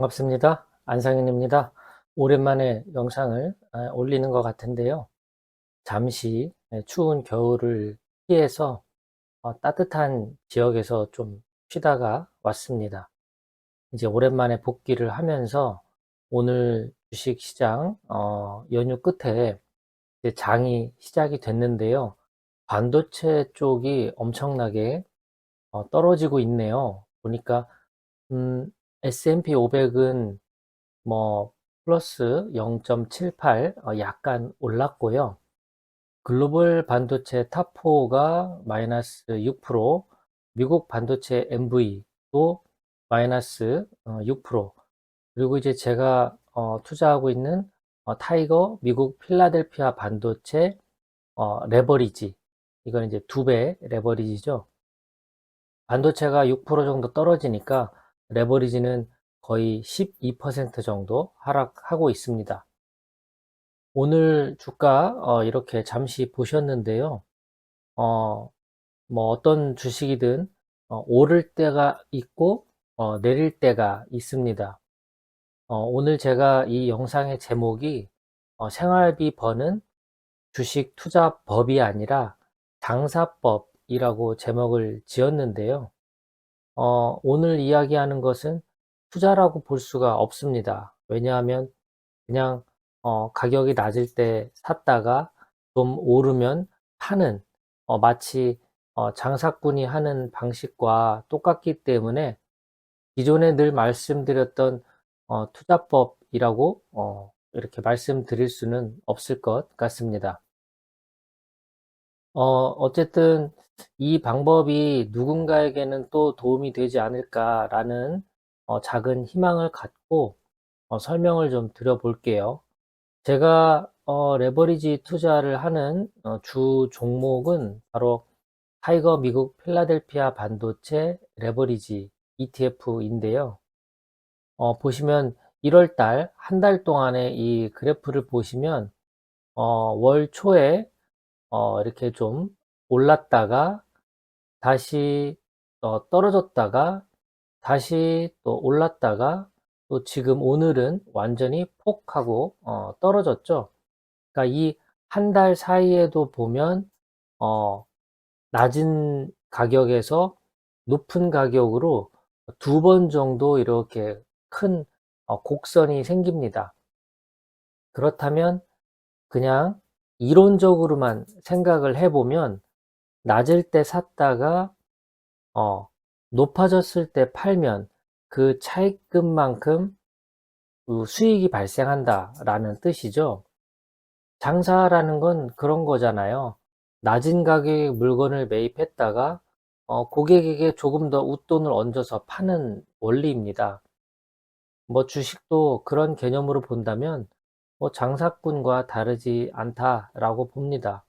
반갑습니다. 안상현입니다. 오랜만에 영상을 올리는 것 같은데요. 잠시 추운 겨울을 피해서 따뜻한 지역에서 좀 쉬다가 왔습니다. 이제 오랜만에 복귀를 하면서 오늘 주식시장 연휴 끝에 이제 장이 시작이 됐는데요. 반도체 쪽이 엄청나게 떨어지고 있네요. 보니까 S&P 500은 뭐 플러스 0.78 약간 올랐고요. 글로벌 반도체 탑4가 마이너스 6%, 미국 반도체 MV도 마이너스 6%, 그리고 이제 제가 투자하고 있는 타이거 미국 필라델피아 반도체 레버리지, 이건 이제 2배 레버리지죠. 반도체가 6% 정도 떨어지니까 레버리지는 거의 12% 정도 하락하고 있습니다. 오늘 주가 이렇게 잠시 보셨는데요. 어, 뭐 어떤 주식이든 오를 때가 있고 내릴 때가 있습니다. 오늘 제가 이 영상의 제목이 생활비 버는 주식 투자법이 아니라 장사법이라고 제목을 지었는데요. 오늘 이야기하는 것은 투자라고 볼 수가 없습니다. 왜냐하면 그냥 가격이 낮을 때 샀다가 좀 오르면 파는, 마치 장사꾼이 하는 방식과 똑같기 때문에 기존에 늘 말씀드렸던 투자법이라고 이렇게 말씀드릴 수는 없을 것 같습니다. 어쨌든 이 방법이 누군가에게는 또 도움이 되지 않을까라는 작은 희망을 갖고 설명을 좀 드려볼게요. 제가 레버리지 투자를 하는 주 종목은 바로 타이거 미국 필라델피아 반도체 레버리지 ETF인데요. 보시면 1월 달, 한 달 동안의 이 그래프를 보시면 월 초에 이렇게 좀 올랐다가 다시 떨어졌다가 다시 또 올랐다가 또 지금 오늘은 완전히 폭 하고 떨어졌죠. 그러니까 이 한 달 사이에도 보면 낮은 가격에서 높은 가격으로 2번 정도 이렇게 큰 곡선이 생깁니다. 그렇다면 그냥 이론적으로만 생각을 해보면 낮을 때 샀다가 어, 높아졌을 때 팔면 그 차익금만큼 그 수익이 발생한다라는 뜻이죠. 장사라는 건 그런 거잖아요. 낮은 가격의 물건을 매입했다가 고객에게 조금 더 웃돈을 얹어서 파는 원리입니다. 뭐 주식도 그런 개념으로 본다면 뭐 장사꾼과 다르지 않다라고 봅니다.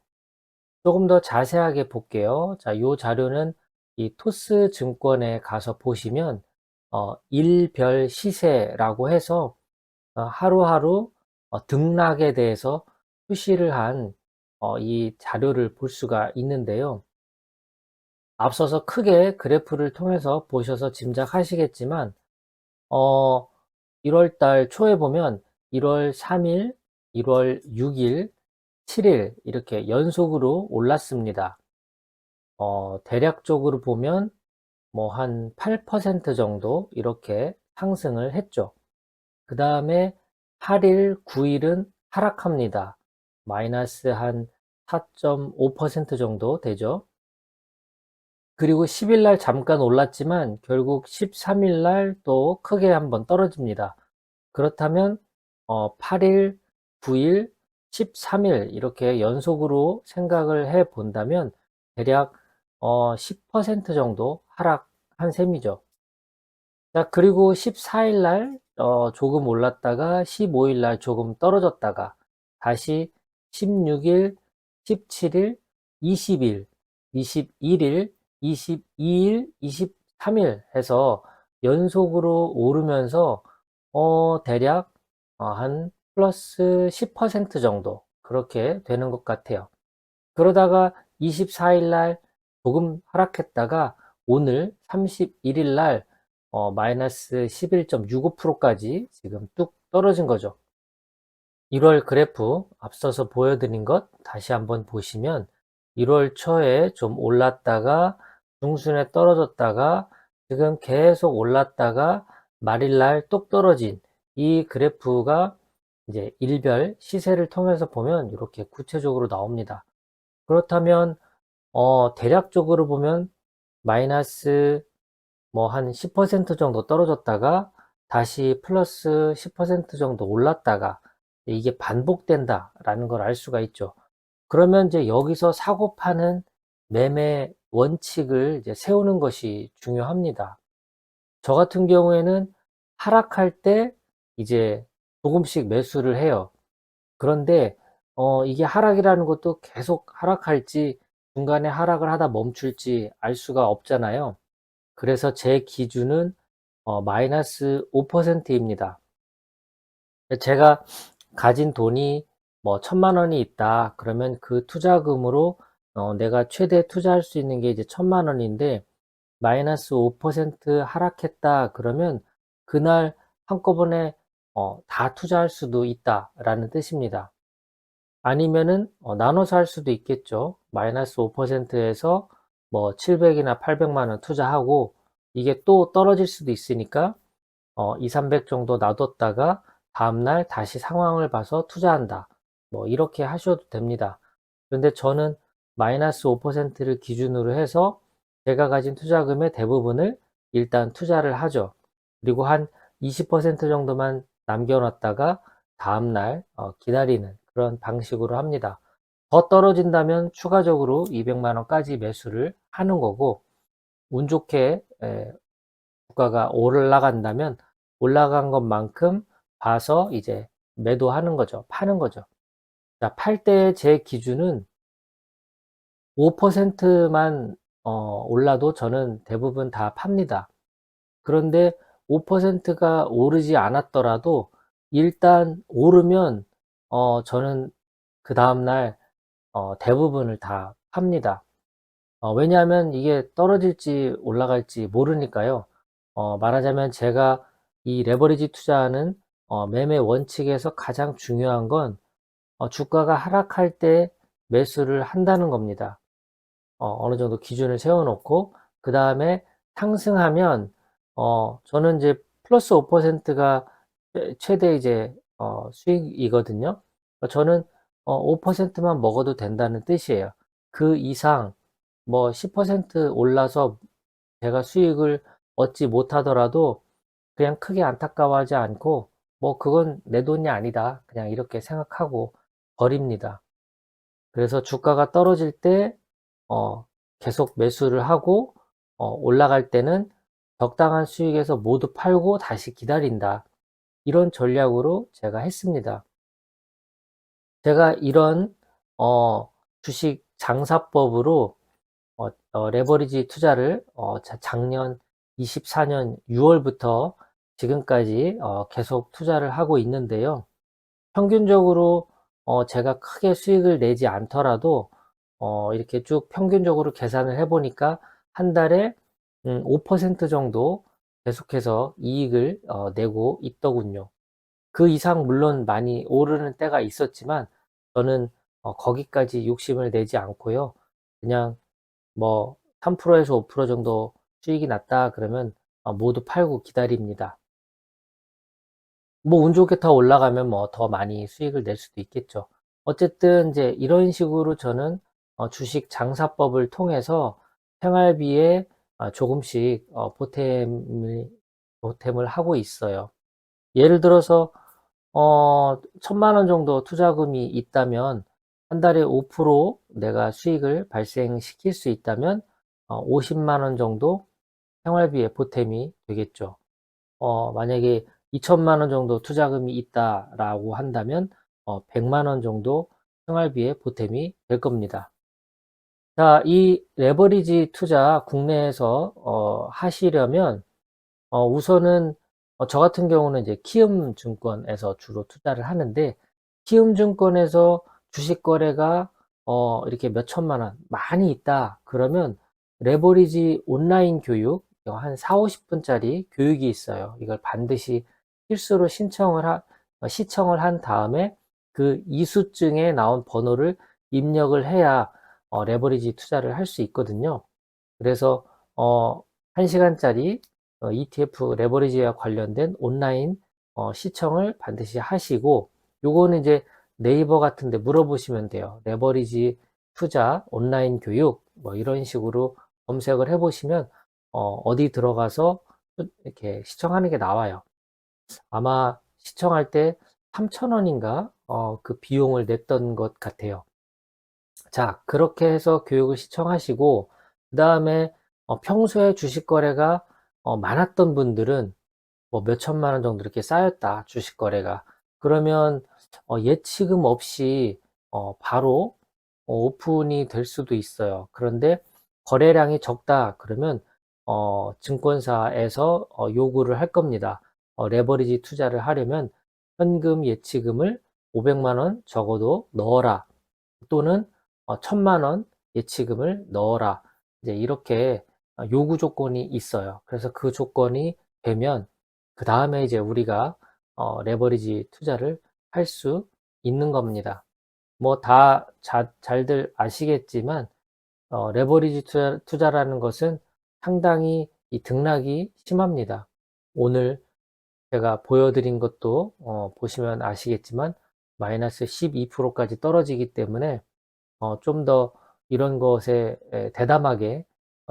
조금 더 자세하게 볼게요. 자, 요 자료는 이 토스 증권에 가서 보시면 일별 시세라고 해서 하루하루 등락에 대해서 표시를 한 이 자료를 볼 수가 있는데요. 앞서서 크게 그래프를 통해서 보셔서 짐작하시겠지만 1월 달 초에 보면 1월 3일, 1월 6일, 7일 이렇게 연속으로 올랐습니다. 대략적으로 보면 뭐 한 8% 정도 이렇게 상승을 했죠. 그 다음에 8일, 9일은 하락합니다. 마이너스 한 4.5% 정도 되죠. 그리고 10일 날 잠깐 올랐지만 결국 13일 날 또 크게 한번 떨어집니다. 그렇다면 8일, 9일, 13일 이렇게 연속으로 생각을 해 본다면 대략 10% 정도 하락한 셈이죠. 자, 그리고 14일 날 조금 올랐다가 15일 날 조금 떨어졌다가 다시 16일, 17일, 20일, 21일, 22일, 23일 해서 연속으로 오르면서 대략 한 플러스 10% 정도 그렇게 되는 것 같아요. 그러다가 24일 날 조금 하락했다가 오늘 31일 날 마이너스 11.65%까지 지금 뚝 떨어진 거죠. 1월 그래프 앞서서 보여드린 것 다시 한번 보시면 1월 초에 좀 올랐다가 중순에 떨어졌다가 지금 계속 올랐다가 말일날 뚝 떨어진 이 그래프가 이제 일별 시세를 통해서 보면 이렇게 구체적으로 나옵니다. 그렇다면 대략적으로 보면 마이너스 뭐 한 10% 정도 떨어졌다가 다시 플러스 10% 정도 올랐다가 이게 반복된다 라는 걸 알 수가 있죠. 그러면 이제 여기서 사고 파는 매매 원칙을 이제 세우는 것이 중요합니다. 저 같은 경우에는 하락할 때 이제 조금씩 매수를 해요. 그런데 이게 하락이라는 것도 계속 하락할지 중간에 하락을 하다 멈출지 알 수가 없잖아요. 그래서 제 기준은 마이너스 5%입니다. 제가 가진 돈이 뭐 1000만 원이 있다 그러면 그 투자금으로 내가 최대 투자할 수 있는 게 이제 1000만 원인데 마이너스 5% 하락했다 그러면 그날 한꺼번에 다 투자할 수도 있다 라는 뜻입니다. 아니면은 나눠서 할 수도 있겠죠. 마이너스 5%에서 뭐 700이나 800만 원 투자하고 이게 또 떨어질 수도 있으니까 2, 300 정도 놔뒀다가 다음날 다시 상황을 봐서 투자한다. 뭐 이렇게 하셔도 됩니다. 그런데 저는 마이너스 5%를 기준으로 해서 제가 가진 투자금의 대부분을 일단 투자를 하죠. 그리고 한 20% 정도만 남겨놨다가 다음날 기다리는 그런 방식으로 합니다. 더 떨어진다면 추가적으로 200만 원까지 매수를 하는 거고 운 좋게 주가가 올라간다면 올라간 것만큼 봐서 이제 매도하는 거죠. 파는 거죠. 자, 팔 때 제 기준은 5%만 올라도 저는 대부분 다 팝니다. 그런데 5%가 오르지 않았더라도 일단 오르면 저는 그 다음날 대부분을 다 팝니다. 왜냐하면 이게 떨어질지 올라갈지 모르니까요. 말하자면 제가 이 레버리지 투자하는 매매 원칙에서 가장 중요한 건 주가가 하락할 때 매수를 한다는 겁니다. 어느 정도 기준을 세워놓고 그 다음에 상승하면 저는 이제 플러스 5%가 최대 이제 수익이거든요. 저는 5%만 먹어도 된다는 뜻이에요. 그 이상 뭐 10% 올라서 제가 수익을 얻지 못하더라도 그냥 크게 안타까워하지 않고 뭐 그건 내 돈이 아니다 그냥 이렇게 생각하고 버립니다. 그래서 주가가 떨어질 때 계속 매수를 하고 올라갈 때는 적당한 수익에서 모두 팔고 다시 기다린다. 이런 전략으로 제가 했습니다. 제가 이런 주식 장사법으로 레버리지 투자를 작년 24년 6월부터 지금까지 계속 투자를 하고 있는데요. 평균적으로 제가 크게 수익을 내지 않더라도 이렇게 쭉 평균적으로 계산을 해 보니까 한 달에 5% 정도 계속해서 이익을 내고 있더군요. 그 이상 물론 많이 오르는 때가 있었지만 저는 거기까지 욕심을 내지 않고요. 그냥 뭐 3%에서 5% 정도 수익이 났다 그러면 모두 팔고 기다립니다. 뭐 운 좋게 더 올라가면 뭐 더 많이 수익을 낼 수도 있겠죠. 어쨌든 이제 이런 식으로 저는 주식 장사법을 통해서 생활비에 조금씩 보탬을 하고 있어요. 예를 들어서 1000만 원 정도 투자금이 있다면 한 달에 5% 내가 수익을 발생시킬 수 있다면 50만 원 정도 생활비에 보탬이 되겠죠. 만약에 2천만 원 정도 투자금이 있다라고 한다면 100만 원 정도 생활비에 보탬이 될 겁니다. 자, 이 레버리지 투자 국내에서 하시려면 우선은 저 같은 경우는 이제 키움증권에서 주로 투자를 하는데 키움증권에서 주식 거래가 이렇게 몇 천만 원 많이 있다 그러면 레버리지 온라인 교육 한 4, 50분짜리 교육이 있어요. 이걸 반드시 필수로 시청을 한 다음에 그 이수증에 나온 번호를 입력을 해야 레버리지 투자를 할 수 있거든요. 그래서 1시간짜리 ETF 레버리지와 관련된 온라인 시청을 반드시 하시고, 요거는 이제 네이버 같은 데 물어보시면 돼요. 레버리지 투자 온라인 교육 뭐 이런 식으로 검색을 해 보시면 어디 들어가서 이렇게 시청하는 게 나와요. 아마 시청할 때 3,000원인가 그 비용을 냈던 것 같아요. 자, 그렇게 해서 교육을 시청하시고, 그 다음에 평소에 주식 거래가 많았던 분들은 뭐 몇천만 원 정도 이렇게 쌓였다, 주식 거래가. 그러면 예치금 없이 바로 오픈이 될 수도 있어요. 그런데 거래량이 적다 그러면 증권사에서 요구를 할 겁니다. 레버리지 투자를 하려면 현금 예치금을 500만 원 적어도 넣어라, 또는 1,000만 원 예치금을 넣어라. 이제 이렇게 요구 조건이 있어요. 그래서 그 조건이 되면 그 다음에 이제 우리가 레버리지 투자를 할 수 있는 겁니다. 뭐 다 잘들 아시겠지만 레버리지 투자라는 것은 상당히 이 등락이 심합니다. 오늘 제가 보여드린 것도 보시면 아시겠지만 마이너스 12%까지 떨어지기 때문에 좀 더 이런 것에 대담하게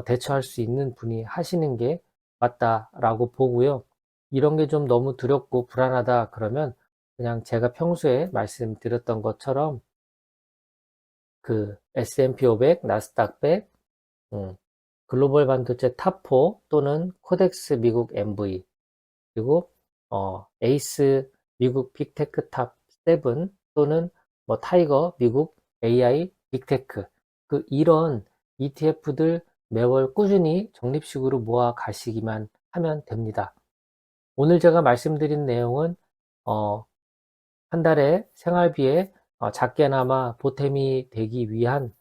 대처할 수 있는 분이 하시는 게 맞다라고 보고요. 이런 게 좀 너무 두렵고 불안하다 그러면 그냥 제가 평소에 말씀드렸던 것처럼 그 S&P 500, 나스닥 100, 글로벌 반도체 탑4 또는 코덱스 미국 MV, 그리고 에이스 미국 빅테크 탑 7 또는 뭐 타이거 미국 AI 빅테크, 그 이런 ETF들 매월 꾸준히 적립식으로 모아 가시기만 하면 됩니다. 오늘 제가 말씀드린 내용은 한 달에 생활비에 작게나마 보탬이 되기 위한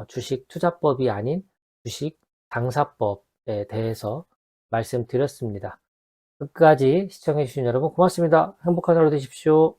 주식 투자법이 아닌 주식 당사법에 대해서 말씀드렸습니다. 끝까지 시청해주신 여러분 고맙습니다. 행복한 하루 되십시오.